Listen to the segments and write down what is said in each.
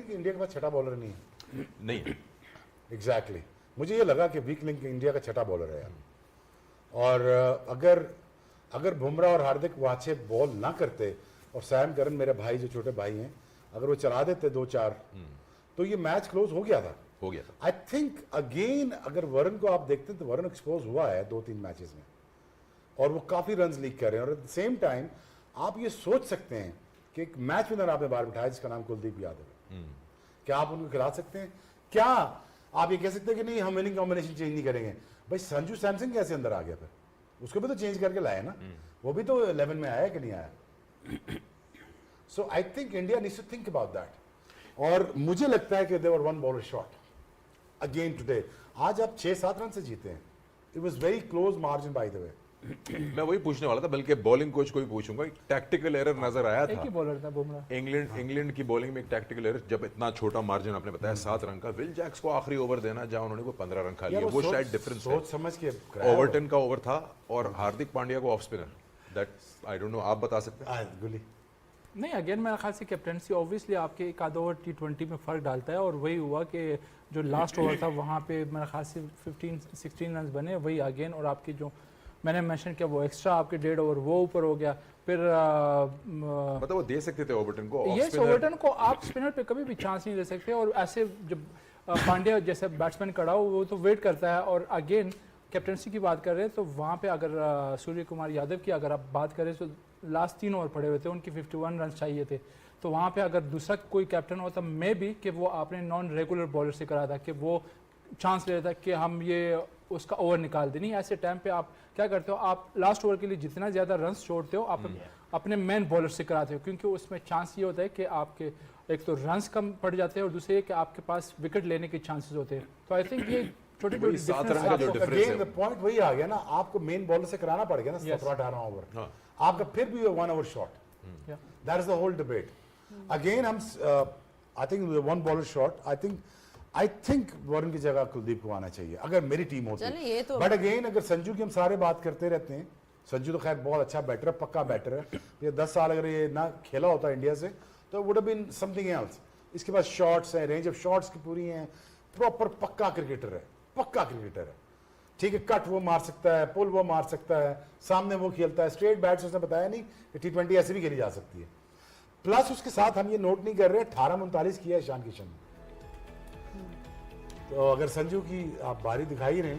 कि इंडिया के पास छठा बॉलर नहीं है? नहीं एग्जैक्टली मुझे ये लगा कि वीक लिंक इंडिया का छठा बॉलर है यार। और अगर बुमराह और हार्दिक वो अच्छे बॉल ना करते और सैम करन मेरे भाई जो छोटे भाई हैं अगर वो चला देते 2-4 तो ये मैच क्लोज हो गया था। आई थिंक अगेन अगर वरुण को आप देखते हैं तो वरुण एक्सपोज हुआ है 2-3 मैचेस में और वो काफी रन लीक कर रहे हैं और एट द सेम टाइम आप ये सोच सकते हैं कि एक मैच विनर आपने बाहर बिठाया जिसका नाम कुलदीप यादव है, क्या आप उनको खिला सकते हैं? क्या आप ये कह सकते हैं कि नहीं हम विनिंग कॉम्बिनेशन चेंज नहीं करेंगे? भाई संजू सैमसन कैसे अंदर आ गया फिर? उसको भी तो चेंज करके लाया ना, वो भी तो 11 में आया कि नहीं आया? So I think India needs to think about that. और मुझे लगता है कि they were one bowler short again today. आज आप 6-7 रन से जीते हैं। It was very close margin by the way. मैं वही पूछने वाला था, बल्कि बॉलिंग कोच को भी पूछूंगा। एक टैक्टिकल एरर नजर आया था, एक ही बॉलर था बुमराह। इंग्लैंड की बॉलिंग में एक टैक्टिकल एरर, जब इतना छोटा मार्जिन आपने बताया 7 रन का, विल जैक्स को आखिरी ओवर देना जहां उन्होंने वो 15 रन खा लिए, वो शायद डिफरेंस है। सोच समझ के ओवरटन का ओवर था और हार्दिक पांड्या को off spinner, that I don't know, आप बता सकते हैं? गुली नहीं, अगेन मेरे ख्याल से कैप्टनसी ऑब्वियसली आपके एक आधा ओवर T20 में फ़र्क डालता है और वही हुआ कि जो लास्ट ओवर था वहाँ पे मेरे ख्याल से 15-16 रन बने वही अगेन, और आपकी जो मैंने मेंशन किया वो एक्स्ट्रा आपके 1.5 ओवर वो ऊपर हो गया। फिर मतलब वो दे सकते थे ओवरटन को, ये ओवरटन को आप स्पिनर पे कभी भी चांस नहीं दे सकते। और ऐसे जब पांड्या जैसे बैट्समैन खड़ा हो वो तो वेट करता है। और अगेन कैप्टनसी की बात कर रहे हैं तो वहाँ पे अगर सूर्य कुमार यादव की अगर आप बात करें तो लास्ट 3 ओवर पड़े हुए थे, उनकी 51 रन चाहिए थे। तो वहाँ पे अगर दूसरा कोई कैप्टन होता मे भी कि वो आपने नॉन रेगुलर बॉलर से करा था कि वो चांस ले लेता कि हम ये उसका ओवर निकाल दे। नहीं, ऐसे टाइम पे आप क्या करते हो, आप लास्ट ओवर के लिए जितना ज़्यादा रन छोड़ते हो आप अपने मेन बॉलर से कराते हो, क्योंकि उसमें चांस ये होता है कि आपके एक तो रन्स कम पड़ जाते हैं और दूसरे कि आपके पास विकेट लेने के चांसेस होते हैं। तो आई थिंक ये छोटे छोटे पॉइंट वही आ गया ना, आपको मेन बॉलर से कराना पड़ गया ना 17-18 ओवर, आपका फिर भी 1 over short. That is the whole debate. Again हम I think 1 bowler short, I think Varun की जगह कुलदीप को आना चाहिए अगर मेरी टीम होती। बट अगेन अगर संजू की हम सारे बात करते रहते हैं, संजू तो खैर बहुत अच्छा बैटर है, पक्का बैटर है। ये 10 साल अगर ये ना खेला होता इंडिया से तो would have been something else. इसके पास शॉट्स हैं, रेंज ऑफ शॉट्स की पूरी हैं, प्रॉपर पक्का क्रिकेटर है, पक्का क्रिकेटर है। ठीक है, कट वो मार सकता है, पुल वो मार सकता है, सामने वो खेलता है, स्ट्रेट बैट्स उसने बताया नहीं कि T20 ऐसे भी खेली जा सकती है। प्लस उसके साथ हम ये नोट नहीं कर रहे 18-39 किया है ईशान किशन ने। तो अगर संजू की आप बारी दिखाई रहे,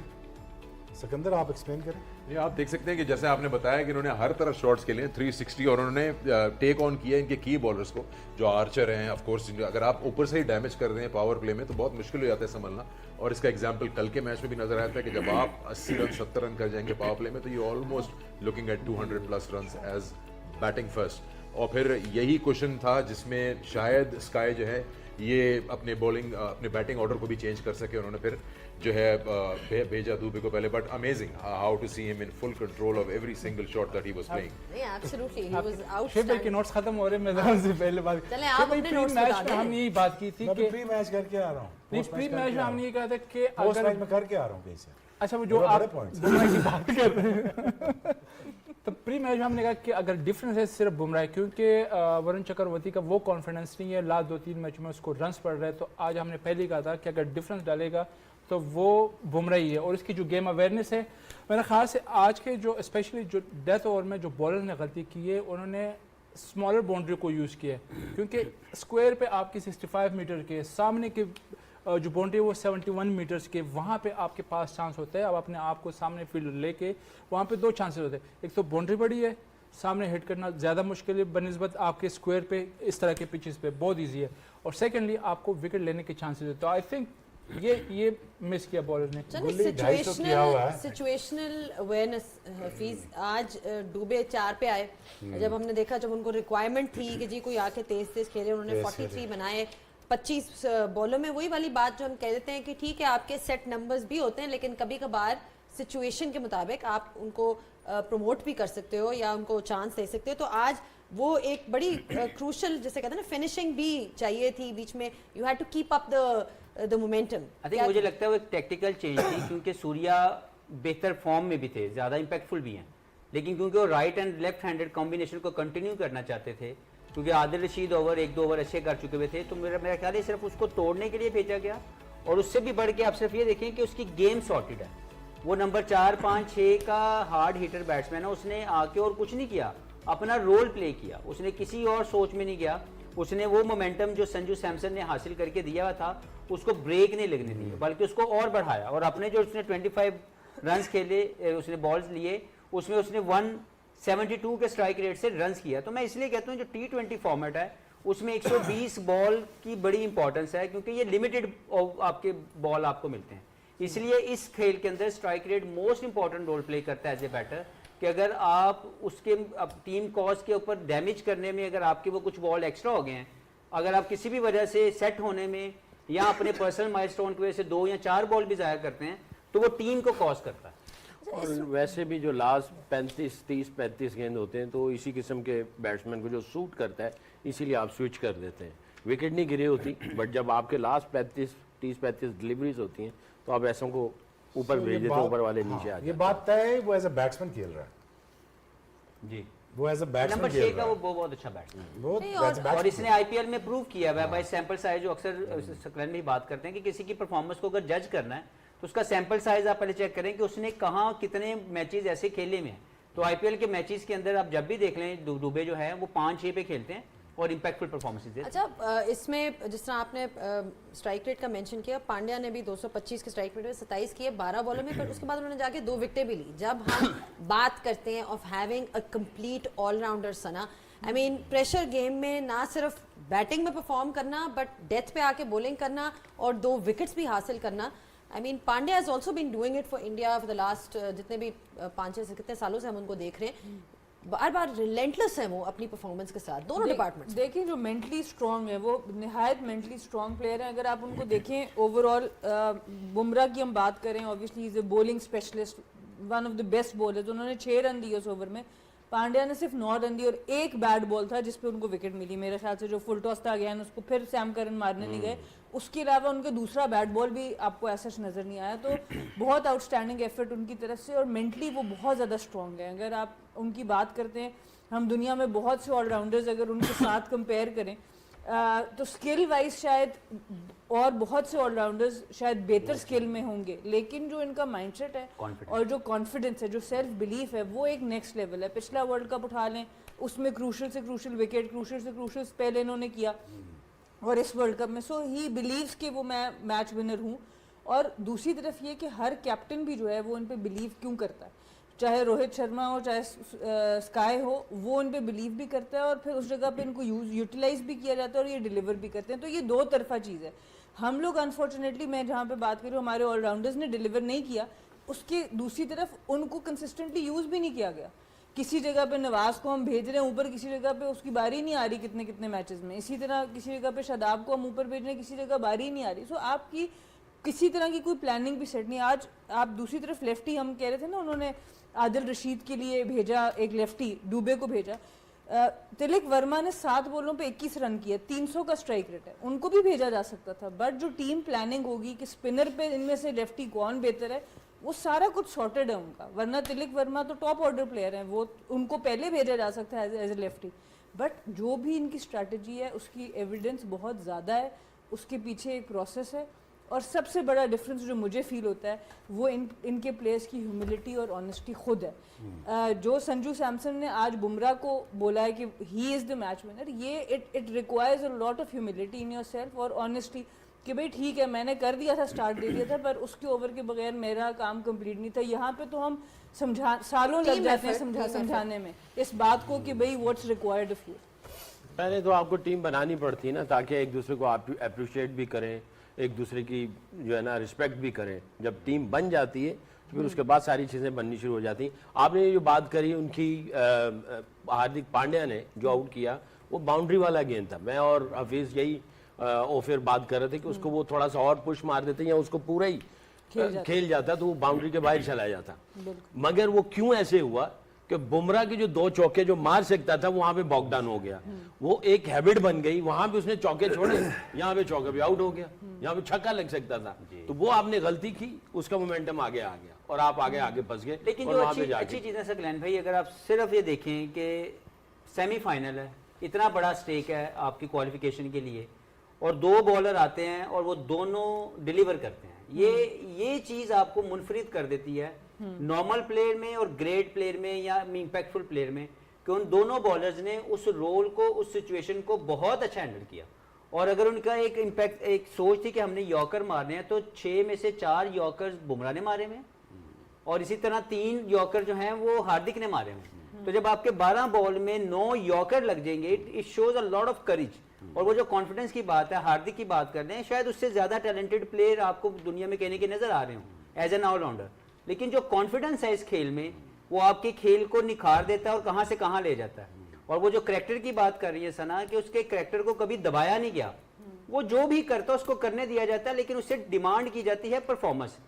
सिकंदर आप एक्सप्लेन करें। ये आप देख सकते हैं कि जैसे आपने बताया कि इन्होंने हर तरफ शॉट्स के लिए 360 और उन्होंने टेक ऑन किया इनके की बॉलर्स को जो आर्चर हैं। ऑफ कोर्स अगर आप ऊपर से ही डैमेज कर रहे हैं पावर प्ले में तो बहुत मुश्किल हो जाता है संभलना। और इसका एग्जांपल कल के मैच में भी नजर आया था कि जब आप 80 रन 70 रन कर जाएंगे पावर प्ले में तो ये almost looking at 200+ run as batting first. और फिर यही क्वेश्चन था जिसमें शायद स्काई जो है ये अपने बॉलिंग अपने बैटिंग ऑर्डर को भी चेंज कर सके। उन्होंने फिर जो है भेजा दुबे को पहले, but amazing how to see him in full control of every single shot that he was playing. नहीं, absolutely he was Shiv outstanding. के नोट्स खत्म हो रहे हैं, मैं सबसे पहले बात चले आप अपने नोट्स मैच बता में दें। हमने यही बात की थी मैं कि प्री मैच करके आ रहा हूँ, नहीं, प्री मैच में हमने ये कहा था कि पोस्ट अगर मैच में करके आ रहा हूँ कहीं से। अच्छा वो जो आप बुमराह की बात कर रहे हैं तो प्री मैच में हमने कहा कि अगर डिफरेंस है सिर्फ बुमराह, क्योंकि वरुण चक्रवर्ती का वो कॉन्फिडेंस नहीं है, लास्ट 2-3 मैच में उसको रन्स पड़ रहे हैं। तो आज हमने पहले ही कहा था कि अगर डिफरेंस डालेगा तो वो बुमराह ही है। और इसकी जो गेम अवेयरनेस है मेरे ख्याल से आज के जो स्पेशली जो डेथ ओवर में जो बॉलर ने गलती की है उन्होंने स्मॉलर बाउंड्री को यूज़ किया है, क्योंकि स्क्वायर पे आपकी 65 मीटर के सामने के जो बाउंड्री वो 71 मीटर्स के, वहाँ पे आपके पास चांस होता है। अब अपने आप को सामने फील्ड लेके वहाँ पे 2 चांसेस होते हैं, एक तो बाउंड्री बड़ी है, सामने हिट करना ज़्यादा मुश्किल है बनस्बत आपके स्क्वायर पे इस तरह के पिचेस पे बहुत ईजी है, और सेकेंडली आपको विकेट लेने के चांसेस होते हैं। तो आई थिंक ये मिस किया बॉलर ने। सिचुएशनल अवेयरनेस हफीज आज डूबे 4 पे आए। जब हमने देखा, जब उनको रिक्वायरमेंट थी कि जी कोई आके तेज तेज खेले, उन्होंने 43 बनाए 25 बॉलों में। वही वाली बात जो हम कह देते हैं कि ठीक है आपके सेट नंबर्स भी होते हैं, लेकिन कभी कभार सिचुएशन के मुताबिक आप उनको प्रमोट भी कर सकते हो या उनको चांस दे सकते हो। तो आज वो एक बड़ी क्रूशल जिसे कहते हैं ना फिनिशिंग भी चाहिए थी बीच में। You had to keep up the momentum. I think मुझे लगता है वो एक टेक्टिकल चेंज थी, क्योंकि सूर्या बेहतर फॉर्म में भी थे, ज़्यादा इंपैक्टफुल भी हैं, लेकिन क्योंकि वो right and left handed combination को कंटिन्यू करना चाहते थे क्योंकि आदिल रशीद ओवर 1-2 ओवर अच्छे कर चुके हुए थे, तो मेरा ख्याल है सिर्फ उसको तोड़ने के लिए भेजा गया। और उससे भी बढ़ के आप सिर्फ ये देखें कि उसकी गेम सॉर्टेड है। वो नंबर 4, 5, 6 का हार्ड हिटर बैट्समैन है, उसने आके और कुछ नहीं किया, अपना रोल प्ले किया, उसने किसी और सोच में नहीं गया। उसने वो मोमेंटम जो संजू सैमसन ने हासिल करके दिया हुआ था उसको ब्रेक नहीं लगने दिया, बल्कि उसको और बढ़ाया। और अपने जो उसने 25 रन खेले, उसने बॉल्स लिए, उसमें उसने 172 के स्ट्राइक रेट से रन किया। तो मैं इसलिए कहता हूँ जो T20 फॉर्मेट है उसमें 120 बॉल की बड़ी इंपॉर्टेंस है, क्योंकि ये लिमिटेड आपके बॉल आपको मिलते हैं। इसलिए इस खेल के अंदर strike rate most important role play करता है एज ए बैटर, कि अगर आप उसके टीम कॉज के ऊपर डैमेज करने में अगर आपके वो कुछ बॉल एक्स्ट्रा हो गए हैं, अगर आप किसी भी वजह से सेट होने में या अपने पर्सनल माइलस्टोन की वजह से 2 या 4 बॉल भी ज़ाया करते हैं, तो वो टीम को कॉज करता है। और वैसे भी जो लास्ट 30-35 गेंद होते हैं तो इसी किस्म के बैट्समैन को जो सूट करता है, इसीलिए आप स्विच कर देते हैं। विकेट नहीं गिरी होती, बट जब आपके लास्ट 30-35 डिलीवरीज होती हैं तो आप ऐसों को ऊपर भेज देते हैं, ऊपर वाले नीचे आ जाते ये हैं। बात तय है, वो एज अ बैट्समैन खेल रहा है जी, वो एज अ बैट्समैन नंबर खेल 6 का रहा है वो बहुत अच्छा बैट्समैन है। वो नहीं, as a और batsman और इसने आईपीएल में प्रूव किया हुआ है बाय सैंपल साइज, जो अक्सर सकलन में बात करते हैं कि किसी की परफॉर्मेंस को अगर जज करना है तो उसका सैंपल साइज आप पहले चेक करें कि उसने कहाँ कितने मैचेस ऐसे खेले में हैं। तो आईपीएल के मैचेस के अंदर आप जब भी देख लें, दुबे जो है वो 5-6 पे खेलते हैं और इंपैक्टफुल परफॉर्मेंसेस देते हैं। अच्छा, इसमें जिस तरह आपने स्ट्राइक रेट का मेंशन किया, पांड्या ने भी 225 के स्ट्राइक रेट में 27 किए 12 बॉलों में, पर उसके बाद उन्होंने जाके 2 विकेटें भी ली। जब हम बात करते हैं of having a complete allrounder Sana, I mean pressure game में ना सिर्फ बैटिंग में परफॉर्म करना, बट डेथ पे आके बॉलिंग करना और 2 विकेट्स भी हासिल करना। I mean Pandya has also been doing it for India for the last जितने भी 5-6 से कितने सालों से हम उनको देख रहे हैं। बार बार रिलेंटलेस है वो अपनी परफॉर्मेंस के साथ, दोनों डिपार्टमेंट्स। देखिए जो मेंटली स्ट्रांग है वो निहायत मेंटली स्ट्रांग प्लेयर है। अगर आप उनको देखें ओवरऑल, बुमराह की हम बात करें, obviously is a bowling specialist, one of the best bowlers. उन्होंने 6 रन दिए उस ओवर में, पांड्या ने सिर्फ 9 रन दिए और एक बैड बॉल था जिसपे उनको विकेट मिली। मेरे ख्याल से जो फुल टॉस था अगेन, उसको फिर सैम करन मारने नहीं गए। उसके अलावा उनका दूसरा बैट बॉल भी आपको ऐसा नज़र नहीं आया। तो बहुत आउटस्टैंडिंग एफर्ट उनकी तरफ से, और मेंटली वो बहुत ज़्यादा स्ट्रॉन्ग है। अगर आप उनकी बात करते हैं, हम दुनिया में बहुत से ऑलराउंडर्स अगर उनके साथ कंपेयर करें तो स्किल वाइज शायद और बहुत से ऑलराउंडर्स शायद बेहतर स्किल में होंगे, लेकिन जो इनका माइंडसेट है और जो कॉन्फिडेंस है, जो सेल्फ बिलीफ है, वो एक नेक्स्ट लेवल है। पिछला वर्ल्ड कप उठा लें, उसमें क्रूशल से क्रूशल विकेट, क्रूशल से क्रूशल स्पेल इन्होंने किया, और इस वर्ल्ड कप में सो ही बिलीव्स कि वो मैं मैच विनर हूँ। और दूसरी तरफ ये कि हर कैप्टन भी जो है वो इन पे बिलीव क्यों करता है, चाहे रोहित शर्मा हो चाहे स्काई हो, वो इन पे बिलीव भी करता है और फिर उस जगह पे इनको यूटिलाइज भी किया जाता है और ये डिलीवर भी करते हैं। तो ये 2 तरफा चीज़ है। हम लोग अनफॉर्चुनेटली, मैं जहाँ पे बात कर रही हूँ, हमारे ऑलराउंडर्स ने डिलीवर नहीं किया, उसके दूसरी तरफ उनको कंसिस्टेंटली यूज़ भी नहीं किया गया। किसी जगह पे नवाज को हम भेज रहे हैं ऊपर, किसी जगह पे उसकी बारी नहीं आ रही कितने कितने मैचेस में। इसी तरह किसी जगह पे शादाब को हम ऊपर भेज रहे हैं, किसी जगह बारी नहीं आ रही। सो आपकी किसी तरह की कोई प्लानिंग भी सेट नहीं। आज आप दूसरी तरफ लेफ्टी, हम कह रहे थे ना, उन्होंने आदिल रशीद के लिए भेजा एक लेफ्टी, डुबे को भेजा। तिलक वर्मा ने 7 बॉलों पे 21 रन किए, 300 का स्ट्राइक रेट है, उनको भी भेजा जा सकता था। बट जो टीम प्लानिंग होगी कि स्पिनर पे इनमें से लेफ्टी कौन बेहतर है, वो सारा कुछ सॉर्टेड है उनका। वरना तिलक वर्मा तो टॉप ऑर्डर प्लेयर हैं, वो उनको पहले भेजा जा सकता है एज ए लेफ्टी। बट जो भी इनकी स्ट्रैटेजी है उसकी एविडेंस बहुत ज़्यादा है, उसके पीछे एक प्रोसेस है। और सबसे बड़ा डिफरेंस जो मुझे फील होता है वो इनके प्लेयर्स की ह्यूमिलिटी और ऑनेस्टी खुद है। जो संजू सैमसन ने आज बुमराह को बोला है कि he is the match winner, ये it requires a lot of humility in your self और ऑनेस्टी कि भाई ठीक है, मैंने कर दिया था, स्टार्ट दे दिया था, पर उसके ओवर के बगैर मेरा काम कंप्लीट नहीं था। यहाँ पे तो हम सालों लग जाते हैं समझाने में इस बात को कि भाई व्हाट्स रिक्वायर्ड ऑफ यू। पहले तो आपको टीम बनानी पड़ती है ना, ताकि एक दूसरे को आप अप्रिशिएट भी करें, एक दूसरे की जो है ना रिस्पेक्ट भी करें। जब टीम बन जाती है तो फिर उसके बाद सारी चीज़ें बननी शुरू हो जाती हैं। आपने जो बात करी उनकी, हार्दिक पांड्या ने जो आउट किया वो बाउंड्री वाला गेंद था। मैं और हफीज़ यही फिर बात कर रहे थे कि उसको वो थोड़ा सा और पुश मार देते या उसको पूरा ही खेल जाता तो वो बाउंड्री के बाहर चला जाता। मगर वो क्यों ऐसे हुआ कि बुमराह के जो 2 चौके जो मार सकता था वहां पे बॉकडाउन हो गया, वो एक हैबिट बन गई। वहां पे उसने चौके छोड़े, यहाँ पे चौके पे आउट हो गया, यहाँ पे छक्का लग सकता था। तो वो आपने गलती की, उसका मोमेंटम आगे आ गया और आप आगे फंस गए। लेकिन जो अच्छी चीज़ है सकलैन भाई, अगर आप सिर्फ ये देखें कि सेमीफाइनल है, इतना बड़ा स्टेक है आपकी क्वालिफिकेशन के लिए, और 2 बॉलर आते हैं और वो दोनों डिलीवर करते हैं, ये चीज़ आपको मुनफरिद कर देती है नॉर्मल प्लेयर में और ग्रेट प्लेयर में या इम्पैक्टफुल प्लेयर में, कि उन दोनों बॉलर्स ने उस रोल को, उस सिचुएशन को बहुत अच्छा हैंडल किया। और अगर उनका एक सोच थी कि हमने यॉर्कर मारने हैं, तो 6 में से 4 यॉर्कर बुमराह ने मारे में, और इसी तरह 3 यॉर्कर जो हैं वो हार्दिक ने मारे में। तो जब आपके 12 बॉल में 9 यॉर्कर लग जाएंगे, it shows a lot of courage. और वो जो कॉन्फिडेंस की बात है, हार्दिक की बात कर रहे हैं, शायद उससे ज्यादा टैलेंटेड प्लेयर आपको दुनिया में कहने के नजर आ रहे हो एज एन ऑलराउंडर, लेकिन जो कॉन्फिडेंस है इस खेल में, वो आपके खेल को निखार देता है और कहां से कहां ले जाता है। और वो जो करैक्टर की बात कर रही है सना, कि उसके करैक्टर को कभी दबाया नहीं गया, वो जो भी करता है उसको करने दिया जाता है, लेकिन उससे डिमांड की जाती है परफॉर्मेंस।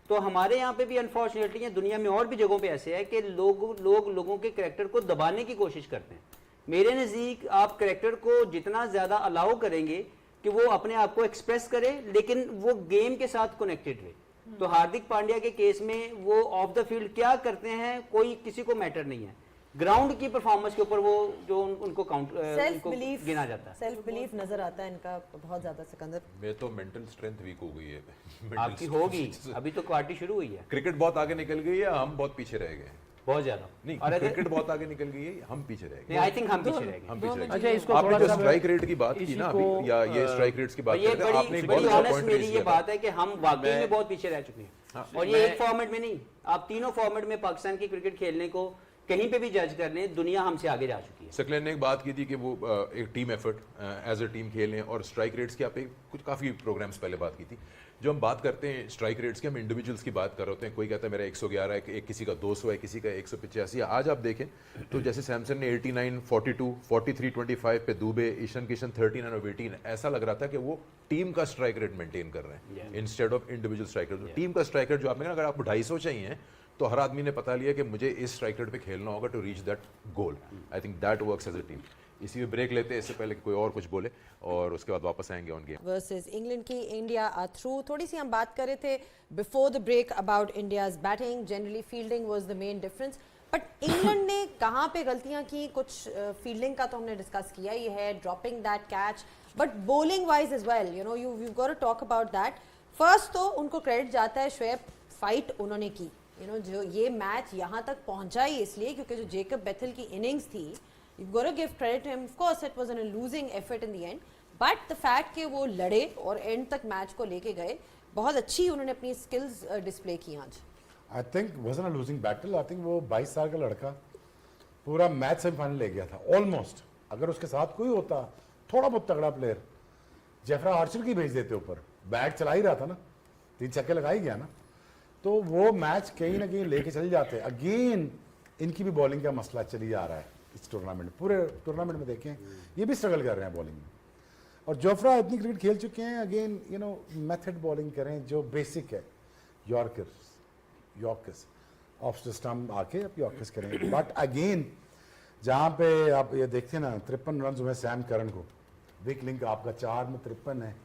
तो हमारे यहाँ पे भी अनफॉर्चुनेटली, या दुनिया में और भी जगहों पे ऐसे है कि लोगों के करैक्टर को दबाने की कोशिश करते हैं। मेरे नज़दीक आप करैक्टर को जितना ज़्यादा अलाउ करेंगे कि वो अपने आप को एक्सप्रेस करे, लेकिन वो गेम के साथ कनेक्टेड रहे। तो हार्दिक पांड्या के केस में वो ऑफ द फील्ड क्या करते हैं कोई किसी को मैटर नहीं है, ग्राउंड की परफॉर्मेंस के ऊपर वो जो उनको गिना जाता है। सेल्फ बिलीफ नजर आता है इनका बहुत ज्यादा। सिकंदर, मैं तो मेंटल स्ट्रेंथ वीक हो गई है आपकी होगी, अभी तो क्वार्टी शुरू हुई है। क्रिकेट बहुत आगे निकल गई है, हम बहुत पीछे रह गए, बहुत ज्यादा। नहीं और क्रिकेट बहुत आगे निकल गई है, हम पीछे रह गए। आई थिंक हम पीछे रह गए। हम पीछे रह गए। अच्छा, इसको आपने थोड़ा जो सा स्ट्राइक रेट की बात की ना अभी, या ये स्ट्राइक रेट्स की बात ये करते हैं, आपने एक बड़ी बहुत अच्छा ऑनेस्ट पॉइंट मेरी रेज ये किया था। बात है कि हम वाकई में बहुत पीछे रह चुके हैं। और ये एक फॉर्मेट में नहीं, आप तीनों फॉर्मेट में पाकिस्तान की क्रिकेट खेलने को कहीं पे भी जज कर लें, दुनिया हमसे आगे जा चुकी है। सकलेन ने एक बात की थी कि वो एक team effort as a team खेलें, और स्ट्राइक रेट्स की आप कुछ काफ़ी प्रोग्राम्स पहले बात की थी। जो हम बात करते हैं स्ट्राइक रेट्स की, हम इंडिविजुअल्स की बात कर रहे होते हैं, कोई कहता है मेरा 111 है, एक किसी का 200 है, किसी का 185। आज आप देखें तो जैसे सैमसन ने 89, 42, 43, 25 पे दुबे, ईशान किशन 39 और 18, ऐसा लग रहा था कि वो टीम का स्ट्राइक रेट मेंटेन कर रहे हैं instead of individual strike rate. Team का स्ट्राइक रेट जो आपने कहा, अगर आपको 250 चाहिए तो हर आदमी ने पता लिया कि मुझे इस स्ट्राइक रेट पे खेलना होगा to reach that goal. I think that works as a team. इसी में ब्रेक लेते हैं, इससे पहले कोई और कुछ बोले और उसके बाद वापस आएंगे ऑन गेम वर्सेस इंग्लैंड की इंडिया आर थ्रू। थोड़ी सी हम बात कर रहे थे before the break about India's batting, generally fielding was the main difference, but England ने कहाँ पे गलतियाँ की, कुछ फील्डिंग का तो हमने डिस्कस किया ही है, dropping that catch, but bowling wise as well, you know you got to talk about that. First तो उनको क्रेडिट जाता है शोएब, फाइट उन्होंने की, जो ये मैच यहाँ तक पहुंचा ही इसलिए क्योंकि जो जेकब बेथल की इनिंग्स थी, you've got to give credit to him. Of course it was a losing effort in the end, but the fact कि वो लड़े और एंड तक मैच को लेके गए, बहुत अच्छी उन्होंने अपनी स्किल्स डिस्प्ले की आज। I think wasn't a losing battle. I think वो 22 साल का लड़का पूरा मैच सेमीफाइनल ले गया था ऑलमोस्ट। अगर उसके साथ कोई होता थोड़ा बहुत तगड़ा प्लेयर, जेफरा आर्चर की भेज देते ऊपर, बैट चला ही रहा था ना, 3 छक्के लगा ही गया ना, तो वो मैच कहीं ना कहीं लेके चल जाते। अगेन इनकी भी बॉलिंग का मसला चली जा रहा है इस टूर्नामेंट, पूरे टूर्नामेंट में देखें ये भी स्ट्रगल कर रहे हैं बॉलिंग में। और जोफ्रा इतनी क्रिकेट खेल चुके हैं, अगेन मेथड बॉलिंग करें जो बेसिक है, यॉर्कर्स ऑफ द स्टंप आके आप यॉर्कर्स करें। बट अगेन जहाँ पे आप ये देखते हैं ना, 53 रन हुए सैम करन को, वीक लिंक आपका 4 में 53 है।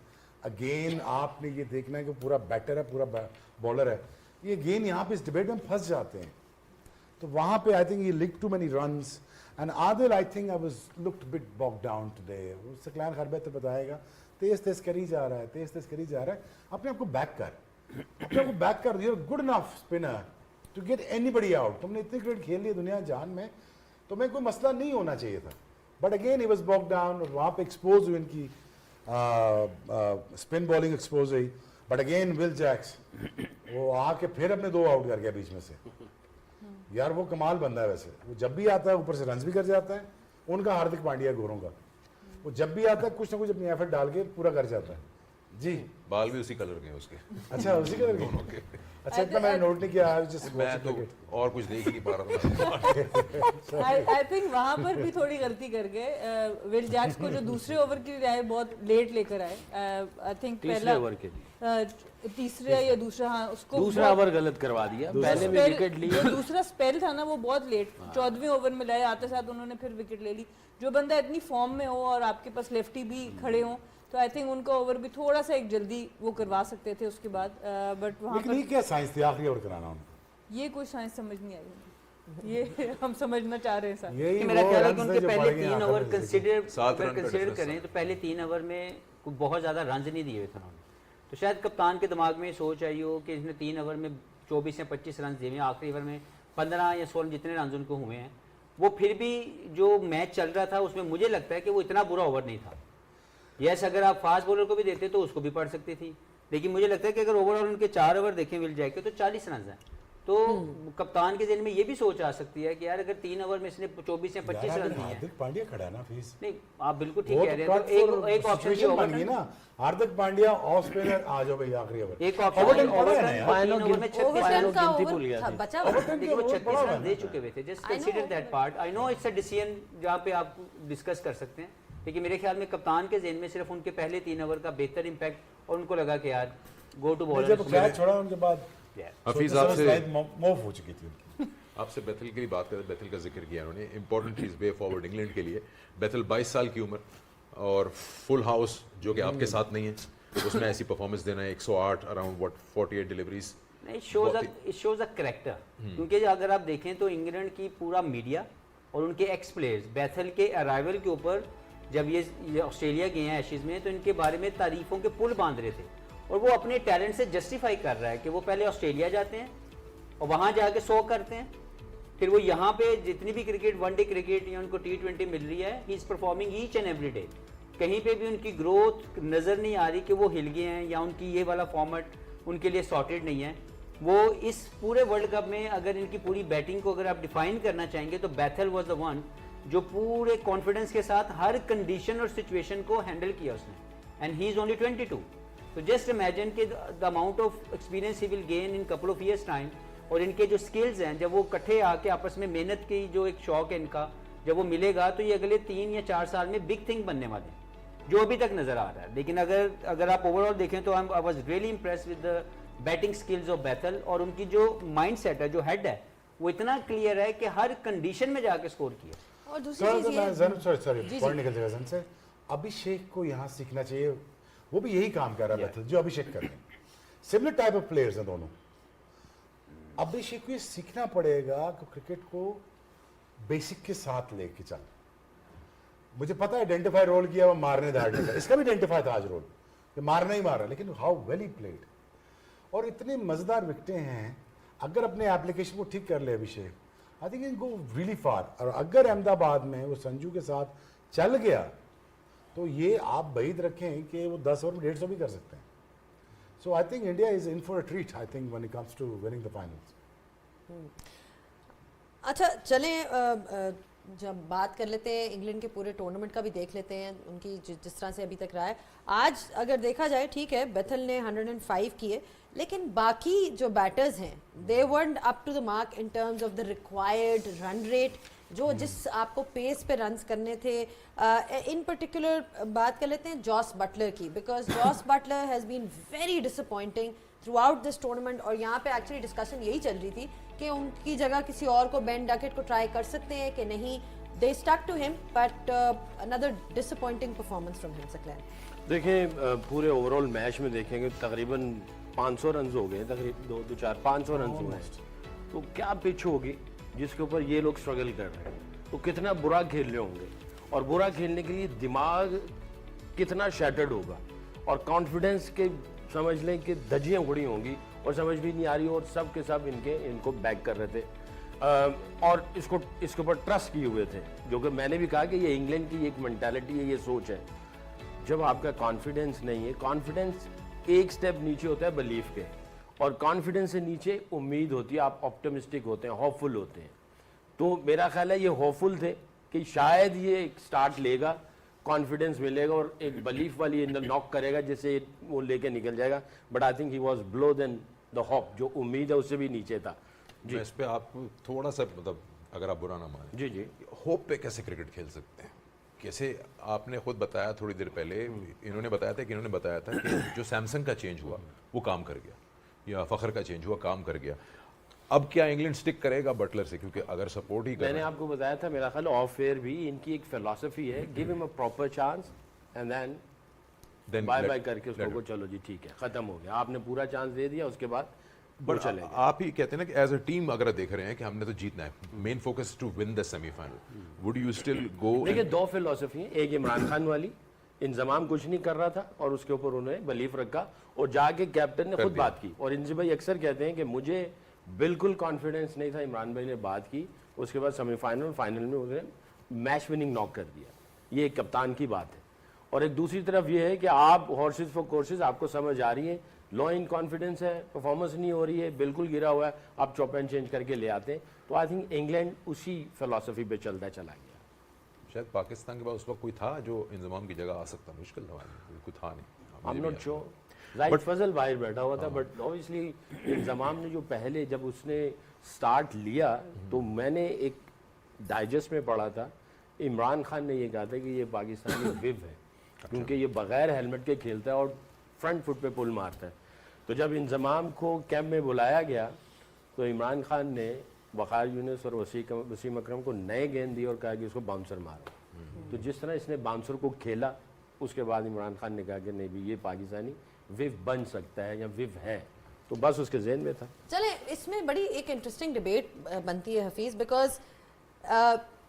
अगेन आपने ये देखना है कि पूरा बैटर है, पूरा बॉलर है, ये गेन यहाँ पे इस डिबेट में फंस जाते हैं। तो वहाँ पे I think he leaked too many runs and Adil I think I was looked bit bogged down today. Saqlain खैर बेहतर बताएगा, तेज करी जा रहा है, तेज करी जा रहा है। अपने आप को बैक कर, अपने आप को बैक कर, you are good enough spinner to get anybody out. तुमने इतनी क्रिकेट खेल ली है दुनिया जान में, तुम्हें कोई मसला नहीं होना चाहिए था। But again he was bogged down, और वहाँ पे एक्सपोज हुई इनकी स्पिन बॉलिंग एक्सपोज हुई। बट अगेन विल जैक्स वो आके फिर अपने 2 आउट कर गया बीच में से। यार वो कमाल बंदा है वैसे, वो जब भी आता है ऊपर से रन्स भी कर जाता है। उनका हार्दिक पांड्या गोरों का, वो जब भी आता है कुछ ना कुछ अपनी एफर्ट डाल के पूरा कर जाता है। जी, बाल भी उसी कलर के हैं उसके। अच्छा उसी कलर के। अच्छा इतना मैंने नोट नहीं किया, मैं तो और कुछ देख ही नहीं पा रहा था। आई थिंक वहां पर भी थोड़ी गलती कर गए विल जैक्स को, जो दूसरे ओवर की राय बहुत लेट लेकर आए। आई थिंक पहला ओवर के तीसरा या दूसरा, हाँ उसको दूसरा ओवर गलत करवा दिया, पहले भी विकेट लिए। दूसरा स्पेल था ना वो बहुत लेट, 14वें ओवर में लाए, आते साथ उन्होंने फिर विकेट ले ली। जो बंदा इतनी फॉर्म में हो और आपके पास लेफ्टी भी खड़े हो, तो आई थिंक उनका ओवर भी थोड़ा सा एक जल्दी वो करवा सकते थे उसके बाद। बट वहाँ लेकिन ये क्या साइंस थी आखिरी ओवर कराना उनको? ये कोई साइंस समझ नहीं आई। ये हम समझना चाह रहे हैं सर। यही कि मेरा वो ख्याल है runs कि हैं उनके जो पहले पड़ेंगे 3 आखिर ओवर में कंसिडर 7 रन का कंसिडर difference करें था। तो पहले 3 ओवर में कोई बहुत ज़्यादा रन नहीं दिए हुए थे उन्होंने। तो शायद कप्तान के दिमाग में सोच आई हो कि इसने 3 ओवर में 24 या 25 रन दिए हैं, आखिरी ओवर में 15 या 16 जितने रन उनको हुए हैं, वो फिर भी जो मैच चल रहा था उसमें मुझे लगता है कि वो इतना बुरा ओवर नहीं था। यस, अगर आप फास्ट बॉलर को भी देते तो उसको भी पड़ सकती थी, लेकिन मुझे लगता है कि अगर ओवरऑल उनके 4 ओवर देखें विल जैक के तो 40 रन हैं। तो कप्तान के ज़हन में ये भी सोच आ सकती है कि यार अगर 3 ओवर में इसने 24 या 25 यार, रन अगर दिए हैं। हार्दिक पांड्या खड़ा है ना फीस, नहीं, आप बिल्कुल ठीक वो कह रहे तो हैं। तो cut एक for ऑप्शन situation बन गई ना, हार्दिक पांड्या ऑफ स्पिनर आ जाओ भाई आखिरी ओवर। एक ऑप्शन ओवरटन पड़ा है ना ओवरटन यार। 3 ओवर में 36 ओवरटन रन का गिनती भूल ओवर गया था, था। बचा हुआ था। ओवरटन देखिए वो का ओवर 36 पड़ा हुआ रन है दे ना। चुके हुए थे। Just I know, consider that part. I know it's a decision जहाँ पे आप डिस्कस कर सकते हैं, लेकिन मेरे ख्याल में कप्तान के ज़हन में सिर्फ उनके पहले 3 ओवर का बेहतर इम्पैक्ट और उनको लगा कि यार गो टू बॉलर। जब कैच छोड़ा उनके बाद हफीज आपसे आपसे मूव हो चुकी थी उनकी। आपसे बेथल की बात करें, बेथल का जिक्र किया उन्होंने, इंपॉर्टेंट चीज़ वे फॉरवर्ड इंग्लैंड के लिए। बेथल 22 साल की उम्र और फुल हाउस जो कि आपके साथ नहीं है, उसमें ऐसी परफॉर्मेंस देना है 108 अराउंड व्हाट 48 डिलीवरीज। नहीं, इट शोज अ करेक्टर। क्योंकि अगर आप देखें तो इंग्लैंड की पूरा मीडिया और उनके एक्स प्लेयर्स बेथल के अराइवल के ऊपर जब ये ऑस्ट्रेलिया गए हैं एशेज में, तो इनके बारे में तारीफों के पुल बांध रहे थे, और वो अपने टैलेंट से जस्टिफाई कर रहा है कि वो पहले ऑस्ट्रेलिया जाते हैं और वहाँ जाके 100 करते हैं, फिर वो यहाँ पे जितनी भी क्रिकेट, वनडे क्रिकेट या उनको T20 मिल रही है, he is performing each and every day. कहीं पे भी उनकी ग्रोथ नज़र नहीं आ रही कि वो हिल गए हैं या उनकी ये वाला फॉर्मेट उनके लिए सॉर्टेड नहीं है। वो इस पूरे वर्ल्ड कप में अगर इनकी पूरी बैटिंग को अगर आप डिफाइन करना चाहेंगे तो बेथल वाज द वन जो पूरे कॉन्फिडेंस के साथ हर कंडीशन और सिचुएशन को हैंडल किया उसने, एंड ही इज़ ओनली 22। तो जस्ट इमेजिन कि the amount of experience he will gain in couple of years time, और इनके जो स्किल्स हैं जब वो इकट्ठे आके आपस में मेहनत की जो एक शौक है इनका, जब वो मिलेगा तो ये अगले 3 या 4 साल में बिग थिंग बनने वाले हैं, जो अभी तक नजर आ रहा है। लेकिन अगर आप ओवरऑल देखें तो I was really impressed with the batting skills of Bethell, और उनकी जो माइंड सेट है, जो हेड है, वो इतना क्लियर है कि हर कंडीशन में जाके स्कोर किया। और दूसरी चीज ये सॉरी पॉइंट निकल जाएगा जन से। अभिषेक को यहाँ सीखना चाहिए, वो भी यही काम कर रहा है जो अभिषेक कर रहे हैं। सिमिलर टाइप ऑफ प्लेयर्स हैं दोनों। अभिषेक को ये सीखना पड़ेगा कि क्रिकेट को बेसिक के साथ लेके चल। मुझे पता है आइडेंटिफाई रोल किया वो मारने धाड़ने का, इसका भी आइडेंटिफाई था आज रोल, ये मारना ही मार रहा, लेकिन हाउ वेल ही प्लेड, और इतने मजेदार विकेटें हैं। अगर अपने एप्लीकेशन को ठीक कर ले Abhishek, I think it go really far. और अगर अहमदाबाद में वो संजू के साथ चल गया तो ये आप बहीद रखें कि वो 10 ओवर में 150 भी कर सकते हैं। So I think India is in for a treat, I think when it comes to winning the finals. अच्छा चलें, जब बात कर लेते हैं इंग्लैंड के पूरे टूर्नामेंट का भी देख लेते हैं, उनकी जिस तरह से अभी तक रहा है। आज अगर देखा जाए, ठीक है बेथल ने 105 किए, लेकिन बाकी जो बैटर्स हैं they weren't up to the mark in terms of the required run rate, जो जिस आपको पेस पे रन्स करने थे। इन पर्टिकुलर बात कर लेते हैं जॉस बटलर की, because Jos Buttler has been very disappointing throughout this tournament, और यहाँ पे एक्चुअली डिस्कशन यही चल रही थी कि उनकी जगह किसी और को, बेन डकेट को ट्राई कर सकते हैं कि नहीं। They stuck to him, but another disappointing performance from him. Saqlain देखें, पूरे ओवरऑल मैच में देखेंगे तकरीबन 500 रन हो गए, तकरीबन 2 4 500 रन हुए हैं। तो क्या पिच होगी जिसके ऊपर ये लोग स्ट्रगल कर रहे हैं, तो कितना बुरा खेल रहे होंगे, और बुरा खेलने के लिए दिमाग कितना शैटर्ड होगा, और कॉन्फिडेंस के समझ लें कि धज्जियाँ उड़ी होंगी, और समझ भी नहीं आ रही, और सब के सब इनको बैक कर रहे थे, और इसके ऊपर ट्रस्ट किए हुए थे। जो कि मैंने भी कहा कि ये इंग्लैंड की एक मेंटालिटी है, ये सोच है। जब आपका कॉन्फिडेंस नहीं है, कॉन्फिडेंस एक स्टेप नीचे होता है बिलीफ के, और कॉन्फिडेंस से नीचे उम्मीद होती है, आप ऑप्टिमिस्टिक होते हैं, होपफुल होते हैं। तो मेरा ख्याल है ये होपफुल थे कि शायद ये एक स्टार्ट लेगा, कॉन्फिडेंस मिलेगा और एक बिलीफ वाली अंदर नॉक करेगा जिससे वो लेके निकल जाएगा। But I think he was below than the hope, जो उम्मीद है उससे भी नीचे था। जी, इस पे आप थोड़ा सा मतलब अगर आप बुरा ना माने, जी जी, होप पे कैसे क्रिकेट खेल सकते हैं? कैसे? आपने खुद बताया थोड़ी देर पहले, इन्होंने बताया था कि जो सैमसंग का चेंज हुआ वो काम कर गया, या फखर का चेंज हुआ काम कर गया। अब क्या इंग्लैंड स्टिक करेगा बटलर से? क्योंकि अगर सपोर्ट ही मैंने आपको बताया था, मेरा ख्याल ऑफ फेयर भी इनकी एक फिलॉसफी है, give him a proper chance and then bye bye करके उसको चलो जी ठीक है, खत्म हो गया, आपने पूरा चांस दे दिया, उसके बाद वो चले गए। आप ही कहते हैं ना कि एज अ टीम अगर देख रहे हैं कि हमने तो जीतना है, main focus to win the semifinal, would you still go? देखिए, दो फिलोसफी है, एक इमरान खान वाली, इंजमाम कुछ नहीं कर रहा था और उसके ऊपर उन्होंने बिलीफ रखा और जाके कैप्टन ने खुद बात की। और इंजी भाई अक्सर कहते हैं कि मुझे बिल्कुल कॉन्फिडेंस नहीं था, इमरान भाई ने बात की, उसके बाद सेमीफाइनल फाइनल में उन्होंने मैच विनिंग नॉक कर दिया। ये एक कप्तान की बात है। और एक दूसरी तरफ ये है कि आप हॉर्सेस फॉर कोर्सेज, आपको समझ आ रही है, लो इन कॉन्फिडेंस है, परफॉर्मेंस नहीं हो रही है, बिल्कुल गिरा हुआ है, आप चॉप एंड चेंज करके ले आते हैं। तो आई थिंक इंग्लैंड उसी फिलॉसफी पे चलता चला गया। शायद पाकिस्तान के पास उस वक्त कोई था जो इंजमाम की जगह आ सकता, मुश्किल था, कोई था नहीं। I am not sure, right Fazal बाहर बैठा हुआ था, बट ऑब्वियसली इंजमाम ने जो पहले जब उसने स्टार्ट लिया तो मैंने एक डाइजेस्ट में पढ़ा था, इमरान खान ने ये कहा था कि ये पाकिस्तानी विव है, क्योंकि ये बगैर हेलमेट के खेलता है और फ्रंट फुट पे पुल मारता है। तो जब इंजमाम को कैंप में बुलाया गया तो इमरान खान ने वक़ार यूनुस और वसीम अकरम को नए गेंद दी और कहा कि इसको बाउंसर मारो। तो जिस तरह इसने बाउंसर को खेला, उसके बाद इमरान खान ने कहा कि नहीं भी ये पाकिस्तानी विव बन सकता है या विव है, तो बस उसके जहन में था। चले, इसमें बड़ी एक इंटरेस्टिंग डिबेट बनती है हफीज, बिकॉज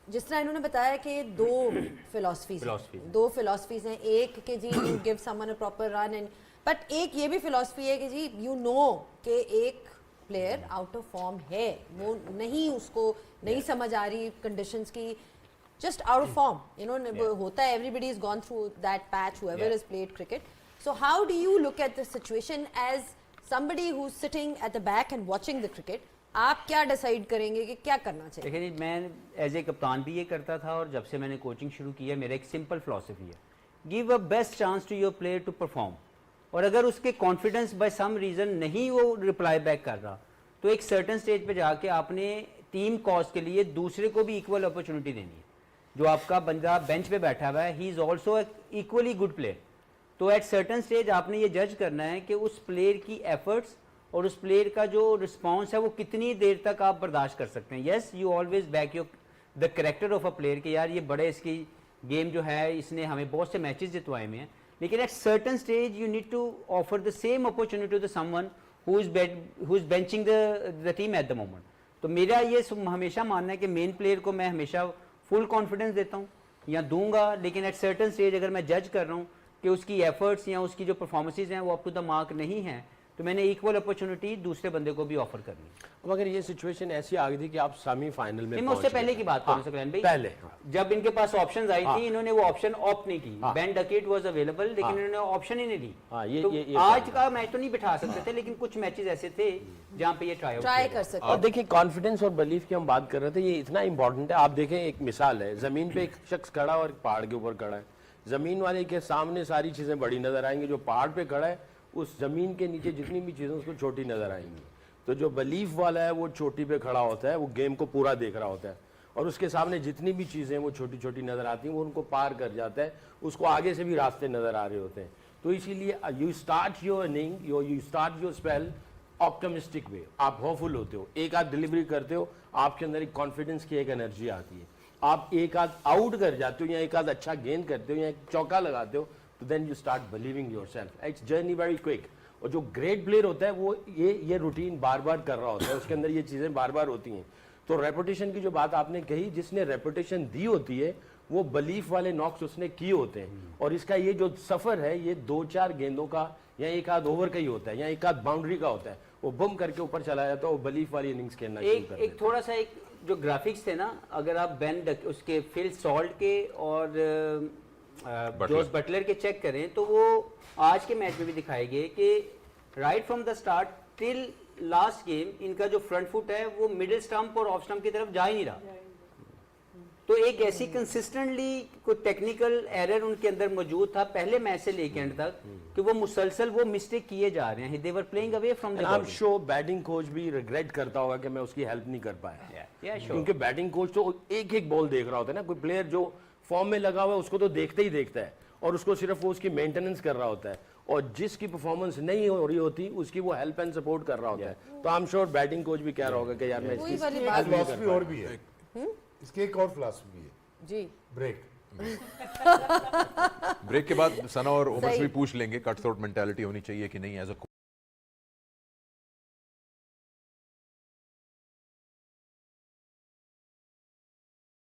जिस तरह इन्होंने बताया कि दो फिलॉसफीज हैं, एक कि जी you give someone a proper run and, but एक ये भी फिलॉसफी है कि जी यू नो कि एक प्लेयर आउट ऑफ फॉर्म है, वो नहीं, उसको नहीं समझ आ रही कंडीशंस की, just out of form, you know, होता है, everybody has gone through that patch, whoever has played cricket. So how do you look at the situation as somebody who's sitting at the back and watching the cricket? आप क्या decide करेंगे कि क्या करना चाहिए? देखिए जी, मैं एज ए कप्तान भी ये करता था और जब से मैंने कोचिंग शुरू की है, मेरा एक सिंपल फिलॉसफी है, give a best chance to your player to perform. और अगर उसके कॉन्फिडेंस बाय सम रीज़न नहीं वो रिप्लाई बैक कर रहा, तो एक सर्टन स्टेज पे जाके आपने टीम कॉज के लिए दूसरे को भी इक्वल अपॉर्चुनिटी देनी है। जो आपका बंदा बेंच पे बैठा हुआ है, he is also equally good player. तो एट सर्टन स्टेज आपने ये जज करना है कि उस प्लेयर की एफर्ट्स और उस प्लेयर का जो रिस्पॉन्स है वो कितनी देर तक आप बर्दाश्त कर सकते हैं। Yes, you always back your the character of a player कि यार ये बड़े, इसकी गेम जो है, इसने हमें बहुत से मैचेस जितवाए में हैं, लेकिन at certain stage you need to offer the same opportunity to someone who is benching the team at the moment. तो मेरा ये हमेशा मानना है कि मेन प्लेयर को मैं हमेशा फुल कॉन्फिडेंस देता हूँ या दूंगा, लेकिन एट सर्टन स्टेज अगर मैं जज कर रहा हूँ कि उसकी एफर्ट्स या उसकी जो परफॉर्मेंसेज हैं वो अप टू द मार्क नहीं है, तो मैंने इक्वल अपॉर्चुनिटी दूसरे बंदे को भी ऑफर करनी। अब अगर ये सिचुएशन ऐसी आ गई थी कि आप सेमीफाइनल में, मैं उससे पहले की बात करूं सकलैन भाई, पहले जब इनके पास ऑप्शंस आई थी, इन्होंने वो ऑप्शन ऑप्ट नहीं की। बेन डकेट वाज अवेलेबल, लेकिन इन्होंने ऑप्शन ही नहीं दी। तो ये आज का मैच तो नहीं बिठा सकते थे, लेकिन कुछ मैचेस ऐसे थे जहां पे ये ट्राई कर सकते। और देखिए, कॉन्फिडेंस और बिलीफ की हम बात कर रहे थे, ये इतना इंपॉर्टेंट है। आप देखें, एक मिसाल है, जमीन पे एक शख्स खड़ा और पहाड़ के ऊपर खड़ा है। जमीन वाले के सामने सारी चीजें बड़ी नजर आएंगी, जो पहाड़ पे खड़ा है उस जमीन के नीचे जितनी भी चीजें उसको छोटी नजर आएंगी। तो जो बिलीफ वाला है वो चोटी पे खड़ा होता है, वो गेम को पूरा देख रहा होता है, और उसके सामने जितनी भी चीजें वो छोटी छोटी नजर आती हैं वो उनको पार कर जाता है, उसको आगे से भी रास्ते नजर आ रहे होते हैं। तो इसीलिए you start your inning, you start your spell optimistic way, आप होपफुल होते हो, एक आध डिलीवरी करते हो, आपके अंदर एक कॉन्फिडेंस की एक एनर्जी आती है। आप एक आध आउट कर जाते हो या एक आध अच्छा गेंद करते हो या एक चौका लगाते हो, तो then you start believing yourself. It's journey very quick. और जो ग्रेट प्लेयर होता है वो ये रूटीन बार बार कर रहा होता है, उसके अंदर ये चीजें बार बार होती हैं। तो रेपुटेशन की जो बात आपने कही, जिसने रेपुटेशन दी होती है वो बिलीफ वाले नॉक्स उसने किए होते हैं। और इसका ये जो सफर है, ये 2-4 गेंदों का या एक आध ओवर का ही होता है या एक आध बाउंड्री का होता है, वो बम करके ऊपर चला जाता है, वो बिलीफ वाली इनिंग्स खेलना शुरू कर देता है। एक थोड़ा सा एक जो ग्राफिक्स थे ना, अगर आप बेन उसके फिल सॉल्ट के और जोस बटलर के चेक करें, तो वो आज के मैच में भी दिखाए गए कि right from the start till last game इनका जो फ्रंट फुट है वो मिडिल स्टंप और ऑफ स्टंप की तरफ जा ही नहीं रहा। तो एक ऐसी कंसिस्टेंटली कोई टेक्निकल एरर उनके अंदर मौजूद था पहले मैच से लेकर एंड तक, कि वो मुसलसल वो मिस्टेक किए जा रहे हैं। They were playing away from the I am sure batting coach भी रिग्रेट करता होगा कि मैं उसकी हेल्प नहीं कर पाया, क्योंकि बैटिंग कोच तो एक एक बॉल देख रहा होता है ना। कोई प्लेयर जो फॉर्म में लगा हुआ है उसको तो देखते ही देखता है, और उसको सिर्फ वो उसकी मेंटेनेंस कर रहा होता है, और जिसकी परफॉर्मेंस नहीं हो रही होती उसकी वो हेल्प एंड सपोर्ट कर रहा होता है। तो आई एम श्योर बैटिंग कोच भी कह रहा होगा कि यार मैं फिलॉसफी और भी है, इसकी एक और फिलॉसफी है जी, ब्रेक। ब्रेक के बाद सना और उमर से भी पूछ लेंगे कट थ्रोट मेंटालिटी होनी चाहिए कि नहीं एज अ